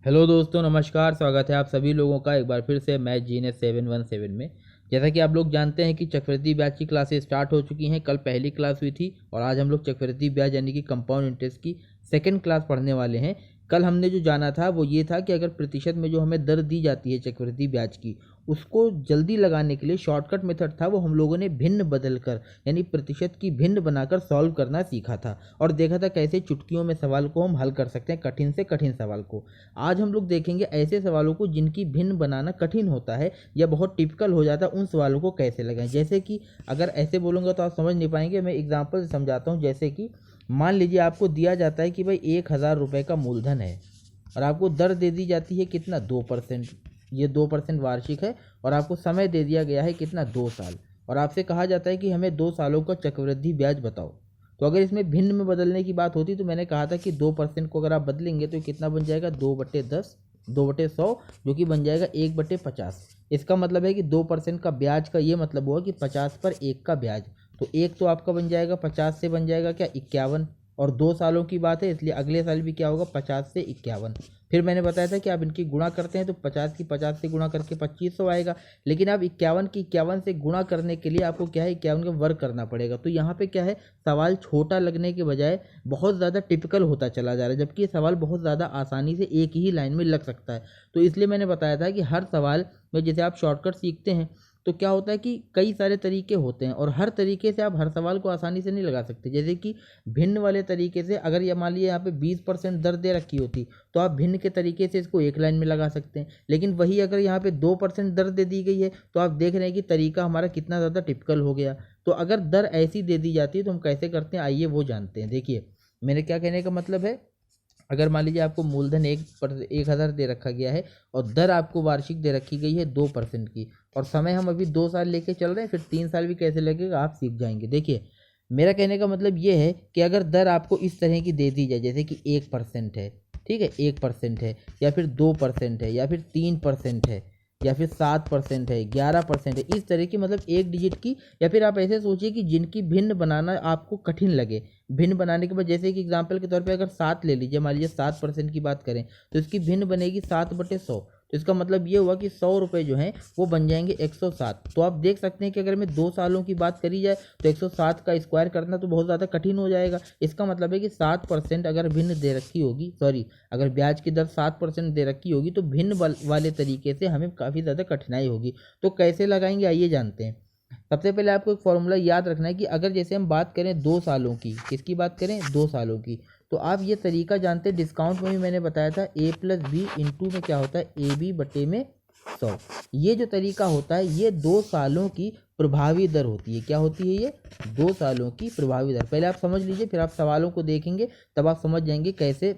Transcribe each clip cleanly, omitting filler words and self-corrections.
Hello दोस्तों, नमस्कार। स्वागत है आप सभी लोगों का एक बार फिर से मैथ जीनियस 717 में। जैसा कि आप लोग जानते हैं कि चक्रवृद्धि ब्याज की क्लासेस स्टार्ट हो चुकी हैं। कल पहली क्लास हुई थी और आज हम लोग चक्रवृद्धि ब्याज यानी कि कंपाउंड इंटरेस्ट की सेकंड क्लास पढ़ने वाले हैं। कल हमने जो जाना था वो ये था कि अगर प्रतिशत में जो हमें दर दी जाती है चक्रवृद्धि ब्याज की, उसको जल्दी लगाने के लिए शॉर्टकट मेथड था वो हम लोगों ने भिन्न बदल कर यानी प्रतिशत की भिन्न बनाकर सॉल्व करना सीखा था और देखा था कैसे चुटकियों में सवाल को हम हल कर सकते हैं, कठिन से कठिन सवाल को। आज हम लोग देखेंगे ऐसे सवालों को जिनकी भिन्न बनाना कठिन होता है या बहुत टिपिकल हो जाता है, उन सवालों को कैसे लगाएं। जैसे कि अगर ऐसे बोलूँगा तो आप समझ नहीं पाएंगे, मैं एग्जाम्पल से समझाता हूँ। जैसे कि मान लीजिए आपको दिया जाता है कि भाई 1,000 रुपये का मूलधन है और आपको दर दे दी जाती है कितना, 2%। ये 2% वार्षिक है और आपको समय दे दिया गया है कितना, 2 साल। और आपसे कहा जाता है कि हमें 2 सालों का चक्रवृद्धि ब्याज बताओ। तो अगर इसमें भिन्न में बदलने की बात होती तो मैंने कहा था कि 2% को अगर आप बदलेंगे तो कितना बन जाएगा, 2/10, 2/100, जो कि बन जाएगा 1/50। इसका मतलब है कि 2% का ब्याज का ये मतलब हुआ कि 50 पर 1 का ब्याज। तो एक तो आपका बन जाएगा 50 से बन जाएगा क्या, 51। और 2 सालों की बात है इसलिए अगले साल भी क्या होगा, 50 से 51। फिर मैंने बताया था कि आप इनकी गुणा करते हैं तो 50 की 50 से गुणा करके 2500 आएगा। लेकिन अब 51 की 51 से गुणा करने के लिए आपको क्या है, 51 का वर्ग करना पड़ेगा। तो यहाँ पे क्या है, सवाल छोटा लगने के बजाय बहुत ज़्यादा टिपिकल होता चला जा रहा है, जबकि ये सवाल बहुत ज़्यादा आसानी से एक ही लाइन में लग सकता है। तो इसलिए मैंने बताया था कि हर सवाल में जैसे आप शॉर्टकट सीखते हैं तो क्या होता है कि कई सारे तरीके होते हैं और हर तरीके से आप हर सवाल को आसानी से नहीं लगा सकते। जैसे कि भिन्न वाले तरीके से अगर ये मान लीजिए यहाँ पे 20% दर दे रखी होती तो आप भिन्न के तरीके से इसको एक लाइन में लगा सकते हैं। लेकिन वही अगर यहाँ पे 2% दर दे दी गई है तो आप देख रहे हैं कि तरीका हमारा कितना ज़्यादा टिपिकल हो गया। तो अगर दर ऐसी दे दी जाती है तो हम कैसे करते हैं, आइए वो जानते हैं। देखिए मेरे क्या कहने का मतलब है, अगर मान लीजिए आपको मूलधन 1,000 दे रखा गया है और दर आपको वार्षिक दे रखी गई है 2% की, और समय हम अभी 2 साल लेके चल रहे हैं, फिर 3 साल भी कैसे लगेगा आप सीख जाएंगे। देखिए मेरा कहने का मतलब ये है कि अगर दर आपको इस तरह की दे दी जाए, जैसे कि 1% है, ठीक है, 1% है, या फिर 2% है, या फिर 3% है, या फिर 7% है, 11% है, इस तरह की मतलब एक डिजिट की, या फिर आप ऐसे सोचिए कि जिनकी भिन्न बनाना आपको कठिन लगे। भिन्न बनाने के बाद जैसे कि एग्जाम्पल के तौर पे अगर 7 ले लीजिए, मान लीजिए 7% की बात करें तो इसकी भिन्न बनेगी 7/100। तो इसका मतलब ये हुआ कि 100 रुपये जो हैं वो बन जाएंगे 107। तो आप देख सकते हैं कि अगर मैं 2 सालों की बात करी जाए तो 107 का स्क्वायर करना तो बहुत ज़्यादा कठिन हो जाएगा। इसका मतलब है कि 7% अगर भिन्न दे रखी होगी, सॉरी, अगर ब्याज की दर 7% दे रखी होगी तो भिन्न वाले तरीके से हमें काफ़ी ज़्यादा कठिनाई होगी। तो कैसे लगाएंगे आइए जानते हैं। सबसे पहले आपको एक फॉर्मूला याद रखना है कि अगर जैसे हम बात करें 2 सालों की, किसकी बात करें, 2 सालों की, तो आप ये तरीका जानते हैं, डिस्काउंट में भी मैंने बताया था A+B इंटू में क्या होता है, AB/100। ये जो तरीका होता है ये 2 सालों की प्रभावी दर होती है। क्या होती है ये, 2 सालों की प्रभावी दर। पहले आप समझ लीजिए फिर आप सवालों को देखेंगे तब आप समझ जाएंगे कैसे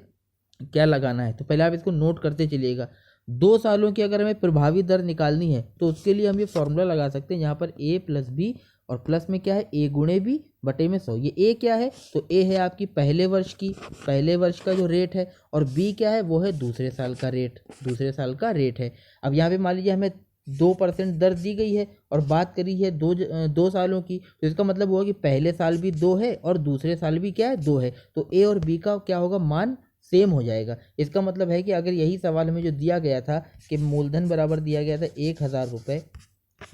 क्या लगाना है। तो पहले आप इसको नोट करते चलिएगा। 2 सालों की अगर हमें प्रभावी दर निकालनी है तो उसके लिए हम ये फॉर्मूला लगा सकते हैं, यहाँ पर A+B और प्लस में क्या है, A×B/100। ये A क्या है, तो A है आपकी पहले वर्ष की, पहले वर्ष का जो रेट है, और B क्या है, वो है दूसरे साल का रेट, दूसरे साल का रेट है। अब यहाँ पे मान लीजिए हमें 2% दर दी गई है और बात करी है 2 सालों की, तो इसका मतलब हुआ कि पहले साल भी 2 है और दूसरे साल भी क्या है, 2 है। तो A और B का क्या होगा, मान सेम हो जाएगा। इसका मतलब है कि अगर यही सवाल हमें जो दिया गया था कि मूलधन बराबर दिया गया था 1,000 रुपये,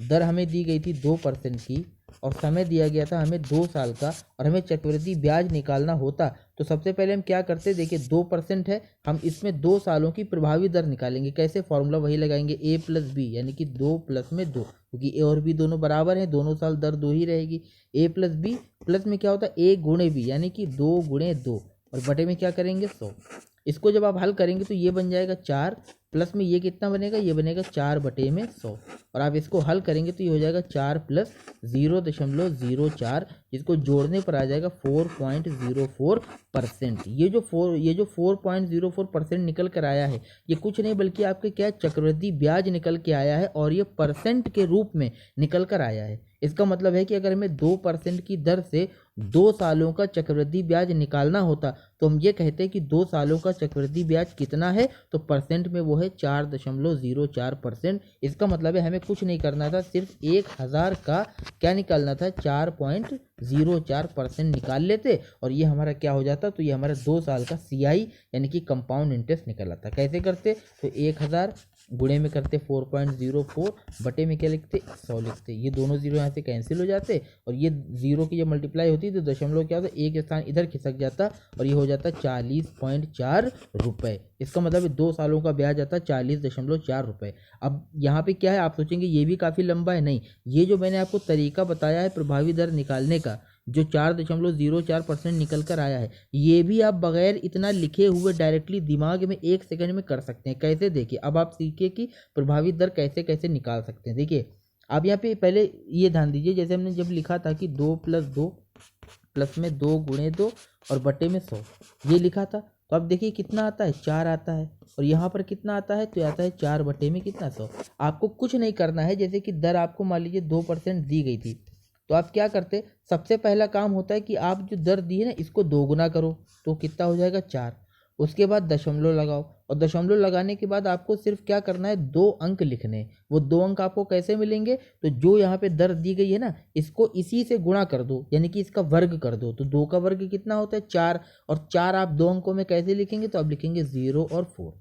दर हमें दी गई थी 2% की, और समय दिया गया था हमें 2 साल का, और हमें चक्रवृद्धि ब्याज निकालना होता, तो सबसे पहले हम क्या करते, देखिए 2% है, हम इसमें 2 सालों की प्रभावी दर निकालेंगे। कैसे, फॉर्मूला वही लगाएंगे, A+B यानी कि 2+2, क्योंकि A और B दोनों बराबर हैं, दोनों साल दर 2 ही रहेगी। A+B प्लस में क्या होता है, A×B यानी कि 2×2, और बटे में क्या करेंगे, 100। इसको जब आप हल करेंगे तो ये बन जाएगा 4, प्लस में ये कितना बनेगा, ये बनेगा 4/100, और आप इसको हल करेंगे तो ये हो जाएगा 4 + 0.04, जिसको जोड़ने पर आ जाएगा 4.04%। ये जो 4.04% निकल कर आया है, ये कुछ नहीं बल्कि आपके क्या, चक्रवृद्धि ब्याज निकल के आया है, और ये परसेंट के रूप में निकल कर आया है। इसका मतलब है कि अगर हमें 2% की दर से 2 सालों का चक्रवृद्धि ब्याज निकालना होता तो हम ये कहते हैं कि 2 सालों का चक्रवृद्धि ब्याज कितना है, तो परसेंट में वो है 4.04%। इसका मतलब है हमें कुछ नहीं करना था, सिर्फ 1000 का क्या निकालना था, 4.04% निकाल लेते और ये हमारा क्या हो जाता, तो ये हमारा 2 साल का CI यानी कि कंपाउंड इंटरेस्ट निकल आता। कैसे करते, तो 1000 गुणे में करते 4.04, बटे में क्या लिखते, 100 लिखते। ये दोनों जीरो यहाँ से कैंसिल हो जाते और ये जीरो की जब मल्टीप्लाई होती तो दशमलव क्या होता, एक स्थान इधर खिसक जाता और ये हो जाता 40.4 रुपये। इसका मतलब है 2 सालों का ब्याज आता 40.4 रुपये। अब यहाँ पे क्या है, आप सोचेंगे ये भी काफ़ी लंबा है, नहीं, ये जो मैंने आपको तरीका बताया है प्रभावी दर निकालने का, जो 4.04% निकल कर आया है, ये भी आप बगैर इतना लिखे हुए डायरेक्टली दिमाग में 1 सेकंड में कर सकते हैं। कैसे, देखिए अब आप सीखिए कि प्रभावी दर कैसे कैसे निकाल सकते हैं। देखिए आप यहाँ पे पहले ये ध्यान दीजिए, जैसे हमने जब लिखा था कि 2 + 2 प्लस में 2 गुणे 2 और बटे में 100, ये लिखा था, तो अब देखिए कितना आता है, 4 आता है और यहाँ पर कितना आता है, तो आता है 4 बटे में कितना, 100। आपको कुछ नहीं करना है, जैसे कि दर आपको मान लीजिए 2% दी गई थी, तो आप क्या करते, सबसे पहला काम होता है कि आप जो दर दी है ना इसको दोगुना करो, तो कितना हो जाएगा, 4। उसके बाद दशमलव लगाओ और दशमलव लगाने के बाद आपको सिर्फ क्या करना है, 2 अंक लिखने। वो 2 अंक आपको कैसे मिलेंगे, तो जो यहाँ पे दर दी गई है ना इसको इसी से गुणा कर दो, यानी कि इसका वर्ग कर दो। तो 2 का वर्ग कितना होता है, 4, और 4 आप 2 अंकों में कैसे लिखेंगे, तो आप लिखेंगे 0 और 4।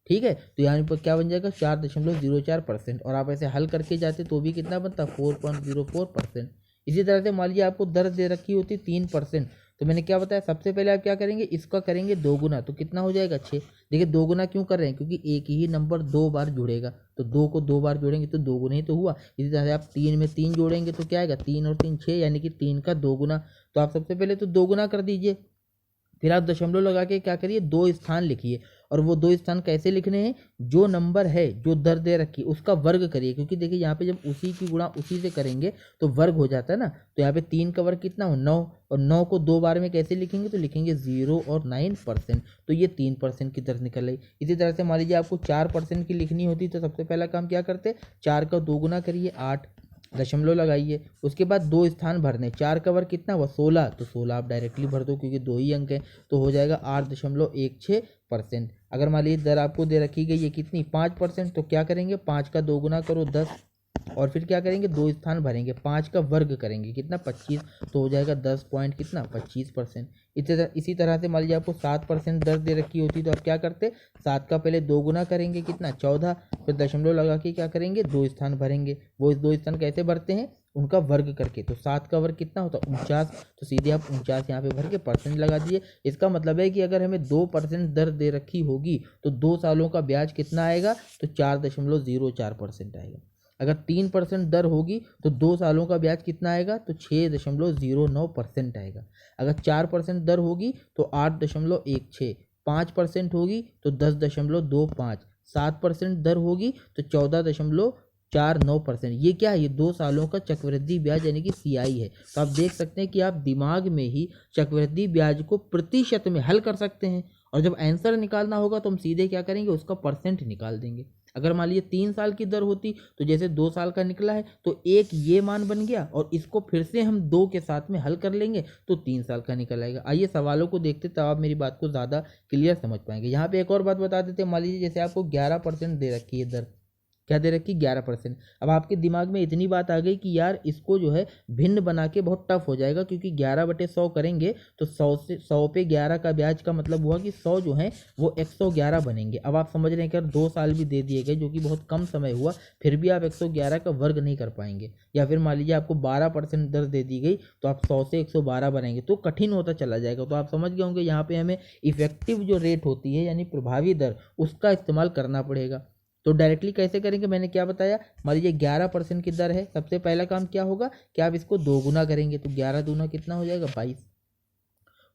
ठीक है, तो यहाँ पर क्या बन जाएगा, 4.04%। और आप ऐसे हल करके जाते तो भी कितना बनता, 4.04%। इसी तरह से मान लीजिए आपको दर दे रखी होती 3%, तो मैंने क्या बताया, सबसे पहले आप क्या करेंगे, इसका करेंगे दोगुना, तो कितना हो जाएगा, 6। देखिए दोगुना क्यों कर रहे हैं, क्योंकि एक ही नंबर 2 बार जुड़ेगा, तो 2 को 2 बार जोड़ेंगे तो दोगुना ही तो हुआ। इसी तरह से आप 3 में 3 जोड़ेंगे तो क्या आएगा, 3 और 3 6, यानी कि 3 का दोगुना। तो आप सबसे पहले तो दोगुना कर दीजिए, फिर आप दशमलव लगा के क्या करिए, 2 स्थान लिखिए। और वो 2 स्थान कैसे लिखने हैं, जो नंबर है जो दर दे रखी उसका वर्ग करिए, क्योंकि देखिए यहाँ पे जब उसी की गुणा उसी से करेंगे तो वर्ग हो जाता है ना। तो यहाँ पे 3 का वर्ग कितना हो, 9, और 9 को 2 बार में कैसे लिखेंगे, तो लिखेंगे 0 और 9%। तो ये 3% की दर निकल आई। इसी तरह से मान लीजिए आपको 4% की लिखनी होती, तो सबसे पहला काम क्या करते, 4 का दोगुना करिए 8, दशमलव लगाइए, उसके बाद 2 स्थान भरने, 4 का वर्ग कितना हुआ, 16, तो 16 आप डायरेक्टली भर दो क्योंकि 2 ही अंक हैं, तो हो जाएगा 8.16%। अगर मान लीजिए दर आपको दे रखी गई है कितनी, 5%, तो क्या करेंगे, 5 का दोगुना करो 10, और फिर क्या करेंगे, 2 स्थान भरेंगे, 5 का वर्ग करेंगे कितना, 25, तो हो जाएगा 10 पॉइंट कितना, 25%। इसी तरह से मान लीजिए आपको 7% दर दे रखी होती, तो आप क्या करते, 7 का पहले दोगुना करेंगे कितना, 14, फिर दशमलव लगा के क्या करेंगे, 2 स्थान भरेंगे। वो 2 स्थान कैसे भरते हैं, उनका वर्ग करके। तो 7 का वर्ग कितना होता है, 49, तो सीधे आप 49 यहाँ पे भर के परसेंट लगा दिए। इसका मतलब है कि अगर हमें 2% दर दे रखी होगी तो 2 सालों का ब्याज कितना आएगा, तो 4.04% आएगा। अगर 3% दर होगी तो 2 सालों का ब्याज कितना आएगा, तो 6.09% आएगा। अगर 4% दर होगी तो 8.16, 5% होगी तो 10.25, 7% दर होगी तो 14.49%। ये क्या है, ये 2 सालों का चक्रवृद्धि ब्याज यानी कि CI है। तो आप देख सकते हैं कि आप दिमाग में ही चक्रवृद्धि ब्याज को प्रतिशत में हल कर सकते हैं, और जब आंसर निकालना होगा तो हम सीधे क्या करेंगे, उसका परसेंट निकाल देंगे। अगर मान लीजिए 3 साल की दर होती तो जैसे 2 साल का निकला है तो एक ये मान बन गया, और इसको फिर से हम 2 के साथ में हल कर लेंगे तो 3 साल का निकल आएगा। आइए सवालों को देखते तब आप मेरी बात को ज़्यादा क्लियर समझ पाएंगे। यहाँ पे एक और बात बता देते हैं, मान लीजिए जैसे आपको 11% दे रखी है दर, क्या दे रखी, 11%। अब आपके दिमाग में इतनी बात आ गई कि यार इसको जो है भिन्न बना के बहुत टफ हो जाएगा, क्योंकि 11/100 करेंगे तो 100 पे 11 का ब्याज का मतलब हुआ कि 100 जो है वो 111 बनेंगे। अब आप समझ रहे हैं कि 2 साल भी दे दिए गए, जो कि बहुत कम समय हुआ, फिर भी आप 111 का वर्ग नहीं कर पाएंगे। या फिर मान लीजिए आपको 12% दर दे दी गई तो आप 100 से 112 बनाएंगे, तो कठिन होता चला जाएगा। तो आप समझ गए होंगे यहाँ पे हमें इफेक्टिव जो रेट होती है यानी प्रभावी दर, उसका इस्तेमाल करना पड़ेगा। तो डायरेक्टली कैसे करेंगे, मैंने क्या बताया, मान लीजिए 11% की दर है, सबसे पहला काम क्या होगा कि आप इसको दोगुना करेंगे, तो 11 दूना कितना हो जाएगा, 22।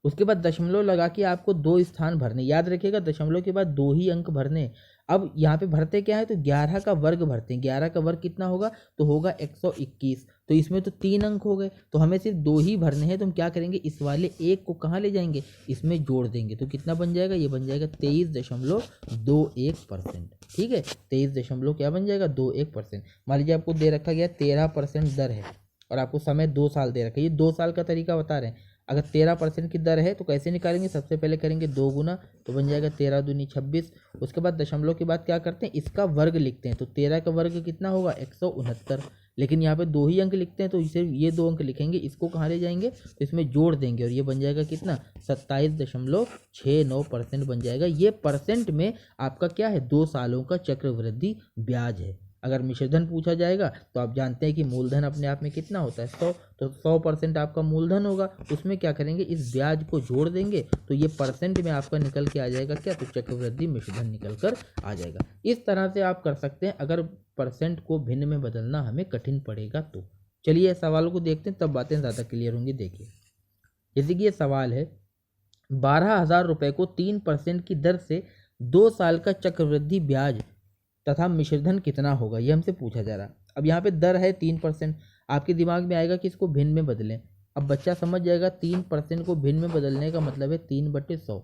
उसके बाद दशमलव लगा के आपको 2 स्थान भरने, याद रखिएगा दशमलव के बाद 2 ही अंक भरने। अब यहाँ पे भरते क्या है, तो 11 का वर्ग भरते हैं। 11 का वर्ग कितना होगा, तो होगा 121, तो इसमें तो 3 अंक हो गए, तो हमें सिर्फ 2 ही भरने हैं। तो हम क्या करेंगे, इस वाले 1 को कहाँ ले जाएंगे, इसमें जोड़ देंगे, तो कितना बन जाएगा, ये बन जाएगा 23.21%। ठीक है, 23 क्या बन जाएगा, 21%। मान लीजिए आपको दे रखा गया 13% दर है और आपको समय 2 साल दे रखा है, ये 2 साल का तरीका बता रहे हैं। अगर 13% की दर है तो कैसे निकालेंगे, सबसे पहले करेंगे 2 गुना, तो बन जाएगा 13 दूनी 26। उसके बाद दशमलव के बाद क्या करते हैं, इसका वर्ग लिखते हैं, तो 13 का वर्ग कितना होगा 169। लेकिन यहाँ पे 2 ही अंक लिखते हैं तो इसे ये 2 अंक लिखेंगे, इसको कहाँ ले जाएंगे तो इसमें जोड़ देंगे और ये बन जाएगा कितना 27.69% बन जाएगा। ये परसेंट में आपका क्या है 2 सालों का चक्रवृद्धि ब्याज है। अगर मिश्रधन पूछा जाएगा तो आप जानते हैं कि मूलधन अपने आप में कितना होता है 100, तो 100% आपका मूलधन होगा, उसमें क्या करेंगे इस ब्याज को जोड़ देंगे तो ये परसेंट में आपका निकल के आ जाएगा क्या, तो चक्रवृद्धि मिश्रधन निकल कर आ जाएगा। इस तरह से आप कर सकते हैं अगर परसेंट को भिन्न में बदलना हमें कठिन पड़ेगा तो। चलिए सवालों को देखते हैं, तब बातें ज़्यादा क्लियर होंगी। देखिए जैसे कि ये सवाल है 12,000 रुपये को 3% की दर से 2 साल का चक्रवृद्धि ब्याज तथा मिश्रधन कितना होगा, ये हमसे पूछा जा रहा। अब यहाँ पे दर है 3%, आपके दिमाग में आएगा कि इसको भिन्न में बदलें। अब बच्चा समझ जाएगा 3% को भिन्न में बदलने का मतलब है 3/100,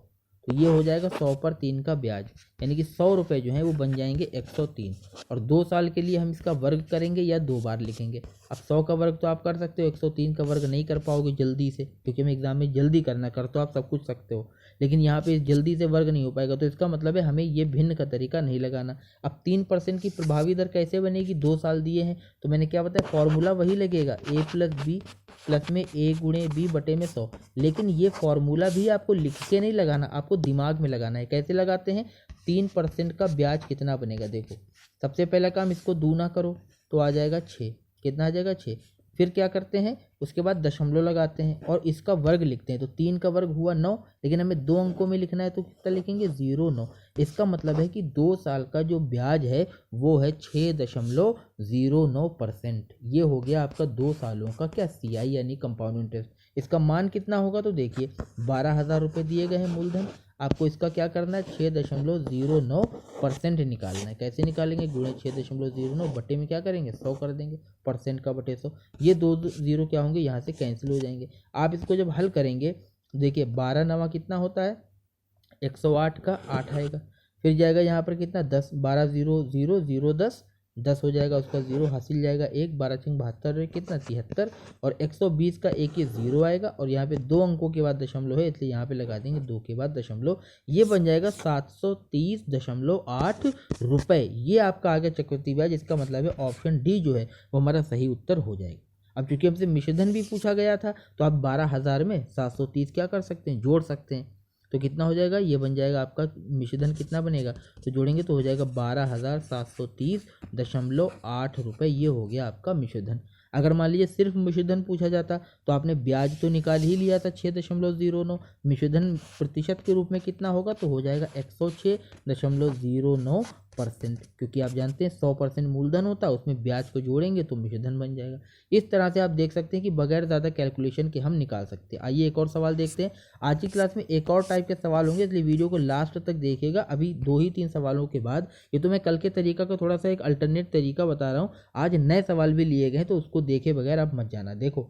तो ये हो जाएगा 100 पर 3 का ब्याज, यानी कि 100 रुपये जो हैं वो बन जाएंगे 103। और 2 साल के लिए हम इसका वर्ग करेंगे या 2 बार लिखेंगे। अब 100 का वर्ग तो आप कर सकते हो, 103 का वर्ग नहीं कर पाओगे जल्दी से, क्योंकि हमें एग्जाम में जल्दी करना, कर तो आप सब कुछ सकते हो लेकिन यहाँ पे जल्दी से वर्ग नहीं हो पाएगा, तो इसका मतलब है हमें ये भिन्न का तरीका नहीं लगाना। अब 3% की प्रभावी दर कैसे बनेगी, 2 साल दिए हैं तो मैंने क्या बताया फॉर्मूला वही लगेगा a+b प्लस में a गुणे b बटे में 100। लेकिन ये फॉर्मूला भी आपको लिख के नहीं लगाना, आपको दिमाग में लगाना है। कैसे लगाते हैं, 3% का ब्याज कितना बनेगा, देखो सबसे पहला काम इसको दूना करो तो आ जाएगा 6, कितना आ जाएगा 6। फिर क्या करते हैं, उसके बाद दशमलव लगाते हैं और इसका वर्ग लिखते हैं, तो 3 का वर्ग हुआ 9, लेकिन हमें 2 अंकों में लिखना है तो कितना लिखेंगे 0,9। इसका मतलब है कि 2 साल का जो ब्याज है वो है 6.09%। ये हो गया आपका 2 सालों का क्या CI यानी कंपाउंड इंटरेस्ट। इसका मान कितना होगा, तो देखिए 12,000 रुपये दिए गए हैं मूलधन, आपको इसका क्या करना है 6.09% निकालना है। कैसे निकालेंगे, गुणे 6.09 बटे में क्या करेंगे 100 कर देंगे, परसेंट का बटे 100। ये 2 जीरो क्या होंगे यहाँ से कैंसिल हो जाएंगे। आप इसको जब हल करेंगे देखिए 12 नवा कितना होता है 108 का 8 आएगा, फिर जाएगा यहाँ पर कितना 10, 12 0 0 0 10 हो जाएगा, उसका 0 हासिल जाएगा 1, 12 6 72 कितना 73, और 120 का एक ही 0 आएगा और यहाँ पे 2 अंकों के बाद दशमलव है इसलिए यहाँ पे लगा देंगे 2 के बाद दशमलव, ये बन जाएगा 730.8 रुपये। ये आपका आ गया चक्रवृद्धि ब्याज। इसका मतलब है ऑप्शन डी जो है वो हमारा सही उत्तर हो जाएगा। अब चूंकि हमसे मिश्रधन भी पूछा गया था तो आप 12,000 में 730 क्या कर सकते हैं, जोड़ सकते हैं, तो कितना हो जाएगा, ये बन जाएगा आपका मिश्रधन कितना बनेगा, तो जोड़ेंगे तो हो जाएगा 12,730.8 रुपये। ये हो गया आपका मिश्रधन। अगर मान लीजिए सिर्फ मिश्रधन पूछा जाता तो आपने ब्याज तो निकाल ही लिया था 6.09, मिश्रधन प्रतिशत के रूप में कितना होगा, तो हो जाएगा 106.09%, क्योंकि आप जानते हैं 100% मूलधन होता है, उसमें ब्याज को जोड़ेंगे तो मिश्रधन बन जाएगा। इस तरह से आप देख सकते हैं कि बगैर ज़्यादा कैलकुलेशन के हम निकाल सकते हैं। आइए एक और सवाल देखते हैं। आज की क्लास में एक और टाइप के सवाल होंगे, इसलिए वीडियो को लास्ट तक देखिएगा। अभी 2 ही 3 सवालों के बाद, ये तो मैं कल के तरीका का थोड़ा सा एक अल्टरनेट तरीका बता रहा हूँ, आज नए सवाल भी लिए गए हैं तो उसको देखे बगैर आप मत जाना। देखो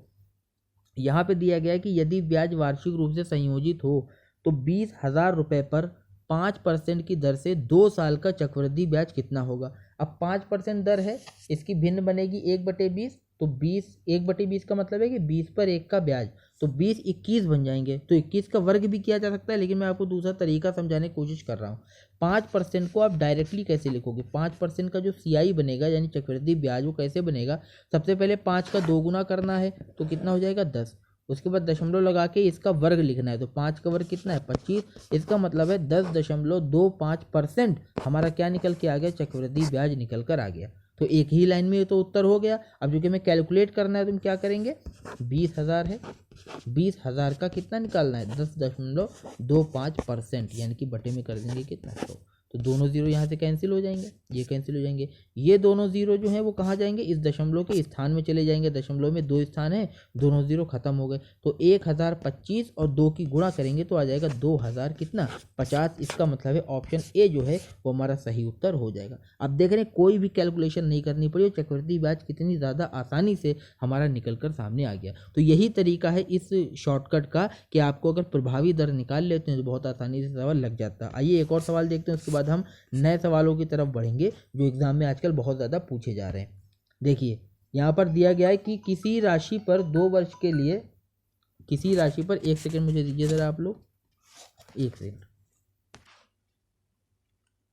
यहाँ पे दिया गया है कि यदि ब्याज वार्षिक रूप से संयोजित हो तो 20,000 रुपये पर 5% की दर से 2 साल का चक्रवृद्धि ब्याज कितना होगा। अब 5% दर है, इसकी भिन्न बनेगी 1/20, तो 20 1/20 का मतलब है कि 20 पर 1 का ब्याज, तो 20 21 बन जाएंगे। तो 21 का वर्ग भी किया जा सकता है, लेकिन मैं आपको दूसरा तरीका समझाने की कोशिश कर रहा हूँ। 5% को आप डायरेक्टली कैसे लिखोगे, 5% का जो CI बनेगा यानी चक्रवृद्धि ब्याज वो कैसे बनेगा, सबसे पहले 5 का 2 गुना करना है तो कितना हो जाएगा 10, उसके बाद दशमलव लगा के इसका वर्ग लिखना है, तो 5 का वर्ग कितना है 25। इसका मतलब है 10.25% हमारा क्या निकल के आ गया, चक्रवृद्धि ब्याज निकल कर आ गया। तो एक ही लाइन में तो उत्तर हो गया। अब जो कि हमें कैलकुलेट करना है तो हम क्या करेंगे, 20,000 है, 20,000 का कितना निकालना है 10.25%, यानी कि बटे में कर देंगे कितना 100, तो दोनों जीरो यहाँ से कैंसिल हो जाएंगे, ये कैंसिल हो जाएंगे, ये दोनों जीरो जो हैं वो कहाँ जाएंगे, इस दशमलव के स्थान में चले जाएंगे। दशमलव में 2 स्थान है, दोनों जीरो खत्म हो गए, तो 1025 और 2 की गुणा करेंगे तो आ जाएगा 2000 कितना 50। इसका मतलब है ऑप्शन ए जो है वो हमारा सही उत्तर हो जाएगा। अब देख रहे हैं कोई भी कैलकुलेशन नहीं करनी पड़ी, चक्रवृद्धि ब्याज कितनी ज़्यादा आसानी से हमारा निकल कर सामने आ गया। तो यही तरीका है इस शॉर्टकट का कि आपको अगर प्रभावी दर निकाल लेते हैं तो बहुत आसानी से सवाल लग जाता है। आइए एक और सवाल देखते हैं, उसके बाद हम नए सवालों की तरफ बढ़ेंगे जो एग्जाम में आजकल बहुत ज़्यादा पूछे जा रहे हैं। देखिए यहाँ पर दिया गया है कि किसी राशि पर 2 वर्ष के लिए किसी राशि पर, 1 सेकंड मुझे दीजिए ज़रा आप लोग, 1 सेकंड।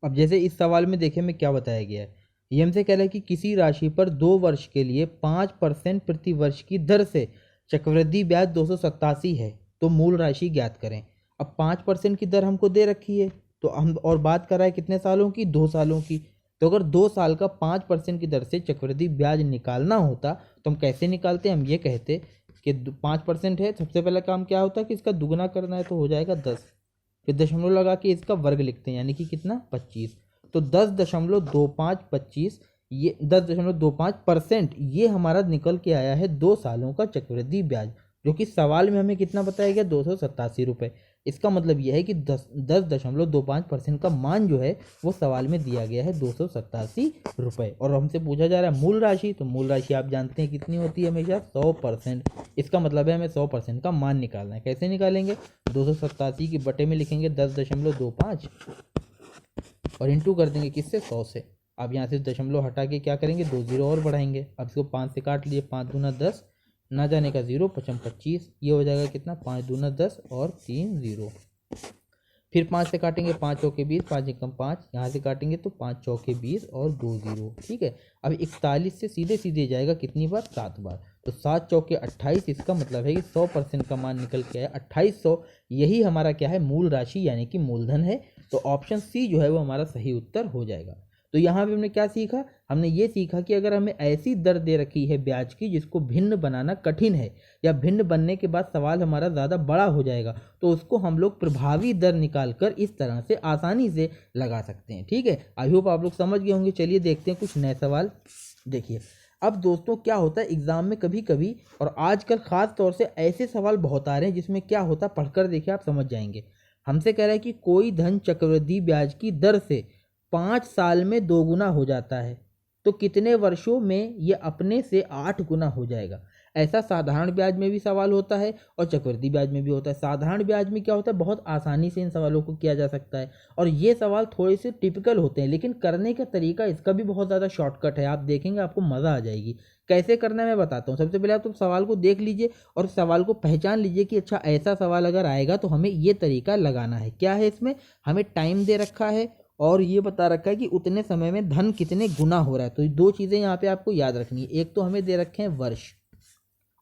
अब जैसे इस सवाल में देखिए में क्या बताया गया है, ये हमसे कह रहा है कि किसी राशि पर 2 वर्ष के लिए 5% प्रति वर्ष की दर से चक्रवृद्धि ब्याज 287 है, तो मूल राशि ज्ञात करें। अब 5% की दर हमको दे रखी है, तो हम और बात कर रहा है कितने सालों की, 2 सालों की। तो अगर 2 साल का 5% की दर से चक्रवृद्धि ब्याज निकालना होता तो हम कैसे निकालते, हम ये कहते कि 5% है, सबसे पहला काम क्या होता है कि इसका दुगना करना है, तो हो जाएगा 10, फिर दशमलव लगा के इसका वर्ग लिखते हैं, यानी कि कितना, 25। तो 10.25 ये 10.25% ये हमारा निकल के आया है 2 सालों का चक्रवृद्धि ब्याज, जो कि सवाल में हमें कितना बताया गया, 287 रुपये। इसका मतलब यह है कि 10.25% का मान जो है वो सवाल में दिया गया है 287 रुपये। और हमसे पूछा जा रहा है मूल राशि, तो मूल राशि आप जानते हैं कितनी होती है, हमेशा 100%। इसका मतलब है हमें 100% का मान निकालना है। कैसे निकालेंगे, 287 की बटे में लिखेंगे 10.25 और इंटू कर देंगे किससे, 100 से। अब यहाँ से दशमलव हटा के क्या करेंगे, 2 जीरो और बढ़ाएंगे। अब इसको 5 से काट लीजिए, 5 दूना 10, ना जाने का 0, 5 25, ये हो जाएगा कितना, 5 दूना 10 और 3 0। फिर 5 से काटेंगे, 5 चौके 20, 5 एकम 5, यहाँ से काटेंगे तो 5 चौके 20 और 2 0। ठीक है, अब 41 से सीधे सीधे जाएगा कितनी बार, 7 बार, तो 7 चौके 28। इसका मतलब है कि 100% का मान निकल के आया 2800। यही हमारा क्या है, मूल राशि यानी कि मूलधन है। तो ऑप्शन सी जो है वो हमारा सही उत्तर हो जाएगा। तो यहाँ पे हमने क्या सीखा, हमने ये सीखा कि अगर हमें ऐसी दर दे रखी है ब्याज की जिसको भिन्न बनाना कठिन है, या भिन्न बनने के बाद सवाल हमारा ज़्यादा बड़ा हो जाएगा, तो उसको हम लोग प्रभावी दर निकाल कर इस तरह से आसानी से लगा सकते हैं। ठीक है, आई होप आप लोग समझ गए होंगे। चलिए देखते हैं कुछ नए सवाल। देखिए अब दोस्तों क्या होता है एग्जाम में कभी कभी, और आजकल खास तौर से ऐसे सवाल बहुत आ रहे हैं जिसमें क्या होता है, पढ़कर देखिए आप समझ जाएंगे। हमसे कह रहा है कि कोई धन चक्रवृद्धि ब्याज की दर से 5 साल में 2 गुना हो जाता है, तो कितने वर्षों में ये अपने से 8 गुना हो जाएगा। ऐसा साधारण ब्याज में भी सवाल होता है और चक्रवृद्धि ब्याज में भी होता है। साधारण ब्याज में क्या होता है, बहुत आसानी से इन सवालों को किया जा सकता है, और ये सवाल थोड़े से टिपिकल होते हैं, लेकिन करने का तरीका इसका भी बहुत ज़्यादा शॉर्टकट है। आप देखेंगे आपको मज़ा आ जाएगी। कैसे करना है मैं बताता हूँ। सबसे पहले आप तो सवाल को देख लीजिए और सवाल को पहचान लीजिए कि अच्छा ऐसा सवाल अगर आएगा तो हमें ये तरीका लगाना है। क्या है इसमें, हमें टाइम दे रखा है और ये बता रखा है कि उतने समय में धन कितने गुना हो रहा है। तो ये 2 चीज़ें यहाँ पे आपको याद रखनी है। एक तो हमें दे रखे हैं वर्ष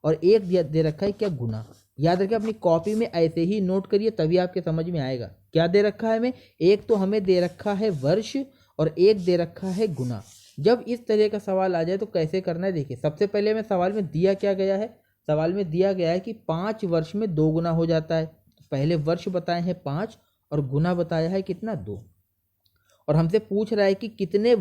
और एक दे रखा है क्या, गुना। याद रखें, अपनी कॉपी में ऐसे ही नोट करिए, तभी आपके समझ में आएगा। क्या दे रखा है हमें, एक तो हमें दे रखा है वर्ष और एक दे रखा है गुना। जब इस तरह का सवाल आ जाए तो कैसे करना है, देखिए सबसे पहले में सवाल में दिया क्या गया है, सवाल में दिया गया है कि 5 वर्ष में 2 गुना हो जाता है। तो पहले वर्ष बताए हैं 5 और गुना बताया है कितना, 2। और हमसे पूछ रहा है कि कितने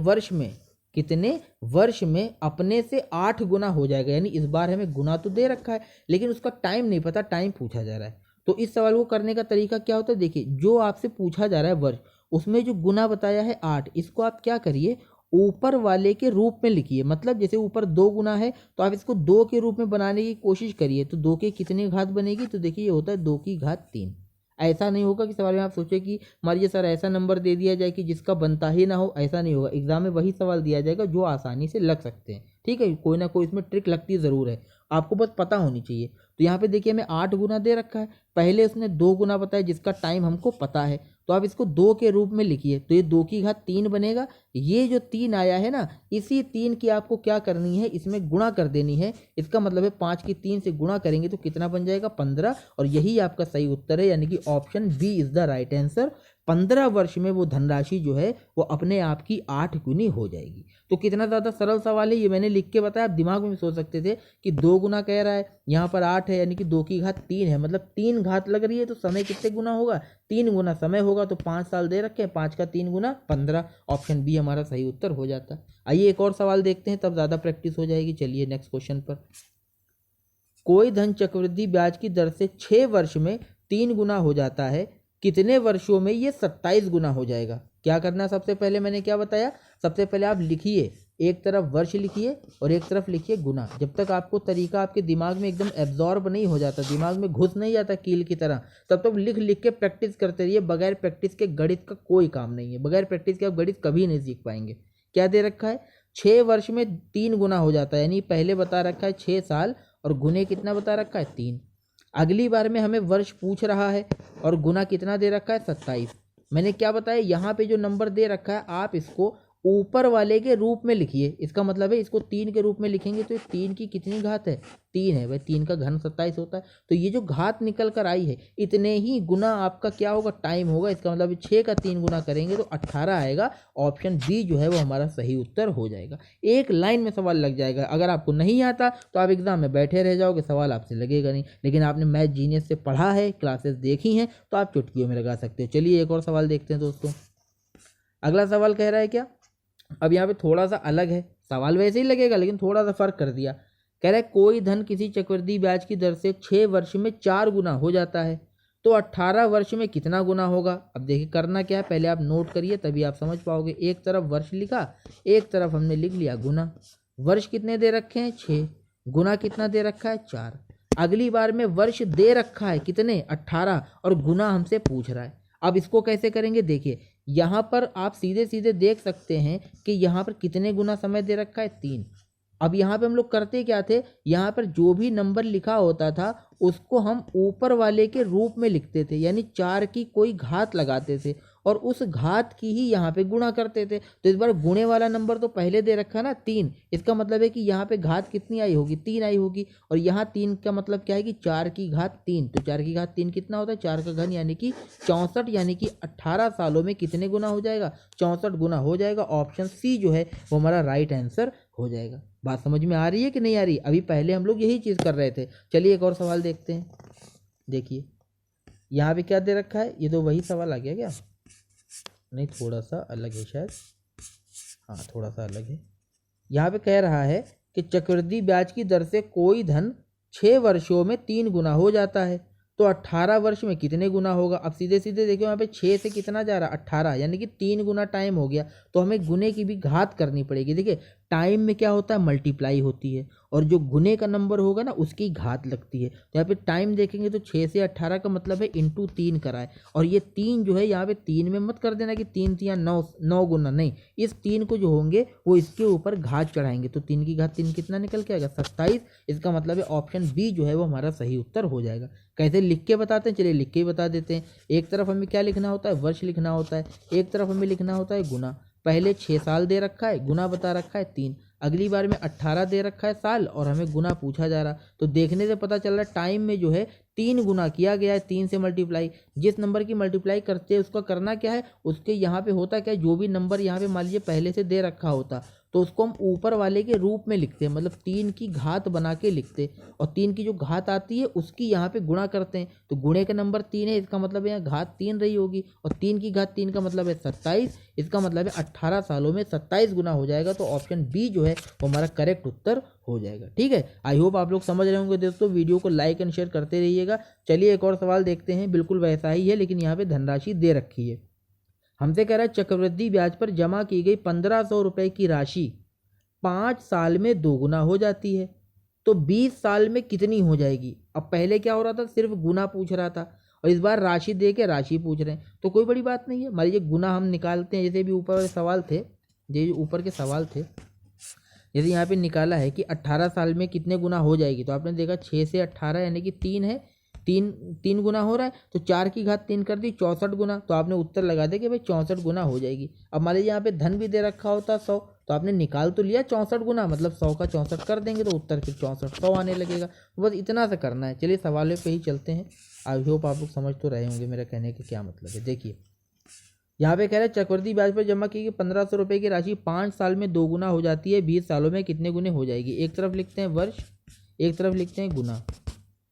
वर्ष में अपने से 8 गुना हो जाएगा। यानी इस बार हमें गुना तो दे रखा है लेकिन उसका टाइम नहीं पता, टाइम पूछा जा रहा है। तो इस सवाल को करने का तरीका क्या होता है, देखिए जो आपसे पूछा जा रहा है वर्ष, उसमें जो गुना बताया है 8, इसको आप क्या करिए, ऊपर वाले के रूप में लिखिए। मतलब जैसे ऊपर 2 गुना है तो आप इसको 2 के रूप में बनाने की कोशिश करिए। तो 2 के कितने घात बनेगी, तो देखिए ये होता है 2 की घात 3। ऐसा नहीं होगा कि सवाल में आप सोचे कि मानिए सर ऐसा नंबर दे दिया जाए कि जिसका बनता ही ना हो, ऐसा नहीं होगा। एग्जाम में वही सवाल दिया जाएगा जो आसानी से लग सकते हैं। ठीक है, कोई ना कोई इसमें ट्रिक लगती ज़रूर है, आपको बस पता होनी चाहिए। तो यहाँ पे देखिए हमें 8 गुना दे रखा है, पहले उसने 2 गुना बताया जिसका टाइम हमको पता है, तो आप इसको 2 के रूप में लिखिए। तो ये 2 की घात 3 बनेगा। ये जो 3 आया है ना, इसी 3 की आपको क्या करनी है, इसमें गुणा कर देनी है। इसका मतलब है 5 की 3 से गुणा करेंगे तो कितना बन जाएगा, 15। और यही आपका सही उत्तर है, यानी कि option B is the right answer. 15 वर्ष में वो धनराशि जो है वो अपने आप की 8 गुनी हो जाएगी। तो कितना ज़्यादा सरल सवाल है, ये मैंने लिख के बताया। आप दिमाग में सोच सकते थे कि 2 गुना कह रहा है, यहाँ पर 8 है, यानी कि 2 की घात 3 है, मतलब 3 घात लग रही है, तो समय कितने गुना होगा, 3 गुना समय होगा। तो 5 साल दे रखे हैं, 5 का 3 गुना 15। ऑप्शन बी हमारा सही उत्तर हो जाता है। आइए एक और सवाल देखते हैं, तब ज़्यादा प्रैक्टिस हो जाएगी। चलिए नेक्स्ट क्वेश्चन पर। कोई धन चक्रवृद्धि ब्याज की दर से 6 वर्ष में 3 गुना हो जाता है, कितने वर्षों में ये 27 गुना हो जाएगा। क्या करना है, सबसे पहले मैंने क्या बताया, सबसे पहले आप लिखिए, एक तरफ वर्ष लिखिए और एक तरफ लिखिए गुना। जब तक आपको तरीका आपके दिमाग में एकदम एब्जॉर्ब नहीं हो जाता, दिमाग में घुस नहीं जाता कील की तरह, तब तक लिख लिख के प्रैक्टिस करते रहिए। बगैर प्रैक्टिस के गणित का कोई काम नहीं है, बगैर प्रैक्टिस के आप गणित कभी नहीं सीख पाएंगे। क्या दे रखा है, 6 वर्ष में 3 गुना हो जाता है, यानी पहले बता रखा है 6 साल और गुने कितना बता रखा है, 3। अगली बार में हमें वर्ष पूछ रहा है और गुना कितना दे रखा है 27। मैंने क्या बताया, यहाँ पे जो नंबर दे रखा है आप इसको ऊपर वाले के रूप में लिखिए। इसका मतलब है इसको 3 के रूप में लिखेंगे तो 3 की कितनी घात है, 3 है भाई, 3 का घन 27 होता है। तो ये जो घात निकल कर आई है इतने ही गुना आपका क्या होगा, टाइम होगा। इसका मतलब 6 का 3 गुना करेंगे तो 18 आएगा। ऑप्शन बी जो है वो हमारा सही उत्तर हो जाएगा। एक लाइन में सवाल लग जाएगा। अगर आपको नहीं आता तो आप एग्जाम में बैठे रह जाओगे, सवाल आपसे लगेगा नहीं। लेकिन आपने मैथ जीनियस से पढ़ा है, क्लासेस देखी हैं, तो आप चुटकियों में लगा सकते हो। चलिए एक और सवाल देखते हैं दोस्तों। अगला सवाल कह रहा है क्या, अब यहाँ पे थोड़ा सा अलग है, सवाल वैसे ही लगेगा लेकिन थोड़ा सा फर्क कर दिया। कह रहा है कोई धन किसी चक्रवृद्धि ब्याज की दर से 6 वर्ष में 4 गुना हो जाता है तो 18 वर्ष में कितना गुना होगा। अब देखिए करना क्या है, पहले आप नोट करिए तभी आप समझ पाओगे। एक तरफ वर्ष लिखा, एक तरफ हमने लिख लिया गुना। वर्ष कितने दे रखे हैं 6, गुना कितना दे रखा है 4। अगली बार में वर्ष दे रखा है कितने 18 और गुना हमसे पूछ रहा है। अब इसको कैसे करेंगे, देखिए यहाँ पर आप सीधे सीधे देख सकते हैं कि यहाँ पर कितने गुना समय दे रखा है 3। अब यहाँ पे हम लोग करते क्या थे, यहाँ पर जो भी नंबर लिखा होता था उसको हम ऊपर वाले के रूप में लिखते थे, यानी 4 की कोई घात लगाते थे और उस घात की ही यहाँ पे गुणा करते थे। तो इस बार गुणे वाला नंबर तो पहले दे रखा ना 3, इसका मतलब है कि यहाँ पे घात कितनी आई होगी 3 आई होगी। और यहाँ 3 का मतलब क्या है कि 4 की घात 3, तो 4 की घात 3 कितना होता है 4 का घन यानी कि 64, यानी कि 18 सालों में कितने गुना हो जाएगा 64 गुना हो जाएगा। ऑप्शन सी जो है वो हमारा राइट आंसर हो जाएगा। बात समझ में आ रही है कि नहीं आ रही, अभी पहले हम लोग यही चीज़ कर रहे थे। चलिए एक और सवाल देखते हैं। देखिए यहाँ पे क्या दे रखा है, ये तो वही सवाल आ गया क्या, नहीं थोड़ा सा अलग है शायद, हाँ थोड़ा सा अलग है। यहाँ पे कह रहा है कि चक्रवृद्धि ब्याज की दर से कोई धन 6 वर्षों में 3 गुना हो जाता है तो 18 वर्ष में कितने गुना होगा। अब सीधे सीधे देखिए यहाँ पे 6 से कितना जा रहा 18, यानी कि 3 गुना टाइम हो गया। तो हमें गुने की भी घात करनी पड़ेगी। देखिए टाइम में क्या होता है मल्टीप्लाई होती है और जो गुने का नंबर होगा ना उसकी घात लगती है। तो यहाँ पे टाइम देखेंगे तो 6 से 18 का मतलब है इंटू 3 कराए। और ये 3 जो है यहाँ पे 3 में मत कर देना कि 3 3 9 गुना, नहीं, इस 3 को जो होंगे वो इसके ऊपर घात चढ़ाएंगे तो 3 की घात 3 कितना निकल के आएगा 27। इसका मतलब है ऑप्शन बी जो है वो हमारा सही उत्तर हो जाएगा। कैसे लिख के बताते हैं, चलिए लिख के ही बता देते हैं। एक तरफ हमें क्या लिखना होता है वर्ष लिखना होता है, एक तरफ हमें लिखना होता है गुना। पहले 6 साल दे रखा है, गुना बता रखा है 3। अगली बार में 18 दे रखा है साल और हमें गुना पूछा जा रहा। तो देखने से पता चल रहा है टाइम में जो है 3 गुना किया गया है, 3 से मल्टीप्लाई। जिस नंबर की मल्टीप्लाई करते हैं उसका करना क्या है, उसके यहाँ पे होता क्या है, जो भी नंबर यहाँ पे मान लीजिए पहले से दे रखा होता तो उसको हम ऊपर वाले के रूप में लिखते हैं, मतलब 3 की घात बना के लिखते और 3 की जो घात आती है उसकी यहाँ पे गुणा करते हैं। तो गुणे का नंबर 3 है, इसका मतलब है यहाँ घात 3 रही होगी और 3 की घात 3 का मतलब है 27। इसका मतलब है 18 सालों में 27 गुना हो जाएगा। तो ऑप्शन बी जो है वो हमारा करेक्ट उत्तर हो जाएगा। ठीक है, आई होप आप लोग समझ रहे होंगे दोस्तों। वीडियो को लाइक एंड शेयर करते रहिएगा। चलिए एक और सवाल देखते हैं, बिल्कुल वैसा ही है लेकिन यहाँ पे धनराशि दे रखी है। हमसे कह रहा है चक्रवृद्धि ब्याज पर जमा की गई 1500 रुपए की राशि 5 साल में 2 गुना हो जाती है तो 20 साल में कितनी हो जाएगी। अब पहले क्या हो रहा था, सिर्फ गुना पूछ रहा था और इस बार राशि दे के राशि पूछ रहे हैं तो कोई बड़ी बात नहीं है। मान लीजिए गुना हम निकालते हैं, जैसे भी ऊपर वाले सवाल थे, ये जो ऊपर के सवाल थे, जैसे यहाँ पे निकाला है कि 18 साल में कितने गुना हो जाएगी। तो आपने देखा 6 से 18 यानी कि 3 है, 3 गुना हो रहा है तो 4 की घात 3 कर दी 64 गुना। तो आपने उत्तर लगा दिया कि भाई 64 गुना हो जाएगी। अब मान लीजिए यहाँ पे धन भी दे रखा होता 100, तो आपने निकाल तो लिया 64 गुना, मतलब 100 का 64 कर देंगे तो उत्तर फिर 64 100 आने लगेगा। बस इतना सा करना है। चलिए सवालों पे ही चलते हैं। आई होप आप लोग समझ तो रहे होंगे मेरा कहने का क्या मतलब है। देखिए यहाँ पे कह रहे हैं चक्रवृद्धि ब्याज पर जमा की गई 1500 रुपये की राशि 5 साल में 2 गुना हो जाती है, 20 सालों में कितने गुने हो जाएगी। एक तरफ लिखते हैं वर्ष, एक तरफ लिखते हैं गुना।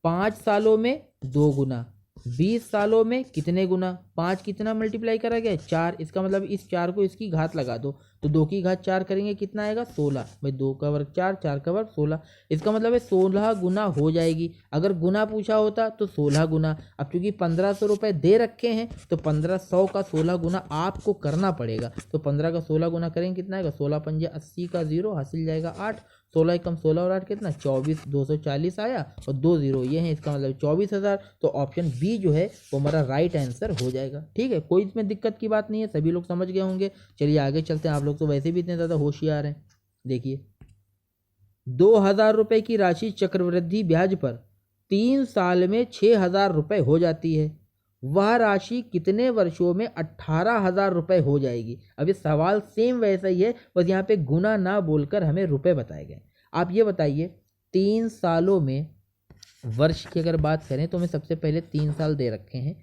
5 सालों में 2 गुना, 20 सालों में कितने गुना। 5 कितना मल्टीप्लाई करा गया 4, इसका मतलब इस 4 को इसकी घात लगा दो तो 2 की घात 4 करेंगे कितना आएगा 16। भाई 2 का वर्ग 4, 4 का वर्ग 16। इसका मतलब है 16 गुना हो जाएगी। अगर गुना पूछा होता तो 16 गुना। अब क्योंकि 1500 रुपये दे रखे हैं तो 1500 का 16 गुना आपको करना पड़ेगा। तो 15 का 16 गुना करेंगे कितना आएगा 16 पंजे 80 का 0 हासिल जाएगा 8। 16 कम 16 और 8 कितना 24, 240 आया और 2 0 ये हैं, इसका मतलब 24,000। तो ऑप्शन बी जो है वो हमारा राइट आंसर हो जाएगा। ठीक है, कोई इसमें दिक्कत की बात नहीं है, सभी लोग समझ गए होंगे। चलिए आगे चलते हैं, आप लोग तो वैसे भी इतने ज़्यादा होशियार हैं। देखिए 2000 रुपये की राशि चक्रवृद्धि ब्याज पर 3 साल में 6,000 रुपये हो जाती है, वह राशि कितने वर्षों में 18,000 रुपये हो जाएगी। अब ये सवाल सेम वैसा ही है, बस यहाँ पे गुना ना बोलकर हमें रुपए बताए गए। आप ये बताइए 3 सालों में, वर्ष की अगर बात करें तो हमें सबसे पहले 3 साल दे रखे हैं।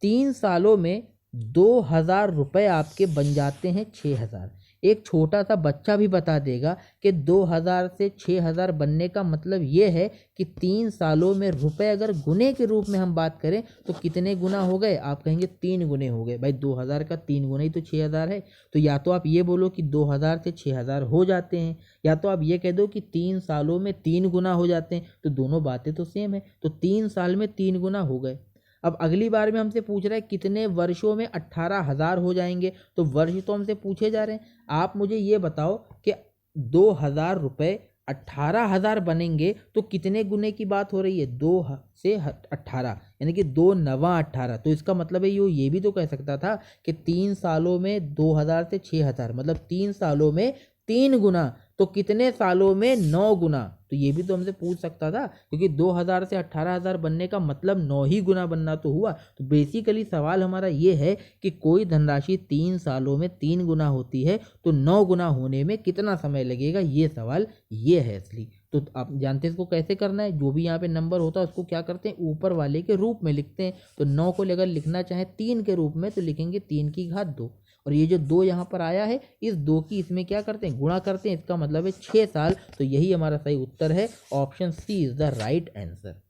3 सालों में 2,000 रुपये आपके बन जाते हैं 6,000। एक छोटा सा बच्चा भी बता देगा कि 2,000 से 6,000 बनने का मतलब ये है कि 3 सालों में रुपए अगर गुने के रूप में हम बात करें तो कितने गुना हो गए। आप कहेंगे 3 गुने हो गए। भाई 2,000 का 3 गुना ही तो 6,000 है। तो या तो आप ये बोलो कि 2,000 से 6,000 हो जाते हैं, या तो आप ये कह दो कि 3 सालों में 3 गुना हो जाते हैं। तो दोनों बातें तो सेम है। तो 3 साल में 3 गुना हो गए। अब अगली बार में हमसे पूछ रहा है कितने वर्षों में 18,000 हो जाएंगे। तो वर्ष तो हमसे पूछे जा रहे हैं। आप मुझे ये बताओ कि 2,000 रुपये 18,000 बनेंगे तो कितने गुने की बात हो रही है। 2 से 18 यानी कि 2 नवा 18। तो इसका मतलब है ये भी तो कह सकता था कि 3 सालों में 2,000 से 6,000 मतलब 3 सालों में 3 गुना, तो कितने सालों में 9 गुना। तो ये भी तो हमसे पूछ सकता था, क्योंकि 2,000 से 18,000 बनने का मतलब 9 ही गुना बनना तो हुआ। तो बेसिकली सवाल हमारा ये है कि कोई धनराशि 3 सालों में 3 गुना होती है तो 9 गुना होने में कितना समय लगेगा, ये सवाल ये है असली। तो आप जानते हैं इसको कैसे करना है। जो भी यहाँ पे नंबर होता है उसको क्या करते हैं, ऊपर वाले के रूप में लिखते हैं। तो 9 को अगर लिखना चाहे 3 के रूप में तो लिखेंगे 3 की घात 2, और ये जो 2 यहाँ पर आया है इस 2 की इसमें क्या करते हैं, गुणा करते हैं। इसका मतलब है 6 साल। तो यही हमारा सही उत्तर है, option C is the right answer.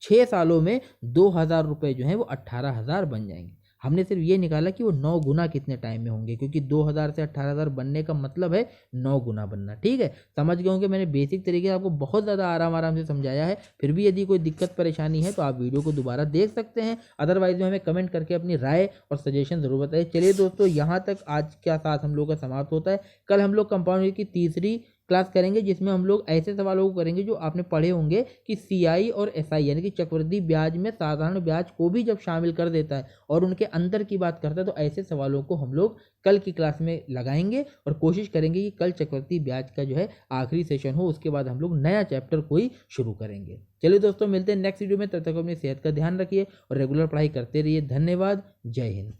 6 सालों में 2,000 रुपये जो है वो 18,000 बन जाएंगे। हमने सिर्फ ये निकाला कि वो 9 गुना कितने टाइम में होंगे, क्योंकि 2,000 से 18,000 बनने का मतलब है 9 गुना बनना। ठीक है, समझ गए होंगे। मैंने बेसिक तरीके से आपको बहुत ज़्यादा आराम से समझाया है। फिर भी यदि कोई दिक्कत परेशानी है तो आप वीडियो को दोबारा देख सकते हैं। अदरवाइज में हमें कमेंट करके अपनी राय और सजेशन जरूर बताइए। चलिए दोस्तों, यहाँ तक आज का साथ हम लोग का समाप्त होता है। कल हम लोग कंपाउंड की तीसरी क्लास करेंगे, जिसमें हम लोग ऐसे सवालों को करेंगे जो आपने पढ़े होंगे कि सीआई और एसआई यानी कि चक्रवृद्धि ब्याज में साधारण ब्याज को भी जब शामिल कर देता है और उनके अंतर की बात करता है, तो ऐसे सवालों को हम लोग कल की क्लास में लगाएंगे और कोशिश करेंगे कि कल चक्रवृद्धि ब्याज का जो है आखिरी सेशन हो। उसके बाद हम लोग नया चैप्टर कोई शुरू करेंगे। चलिए दोस्तों, मिलते हैं नेक्स्ट वीडियो में। तब तक अपनी सेहत का ध्यान रखिए और रेगुलर पढ़ाई करते रहिए। धन्यवाद। जय हिंद।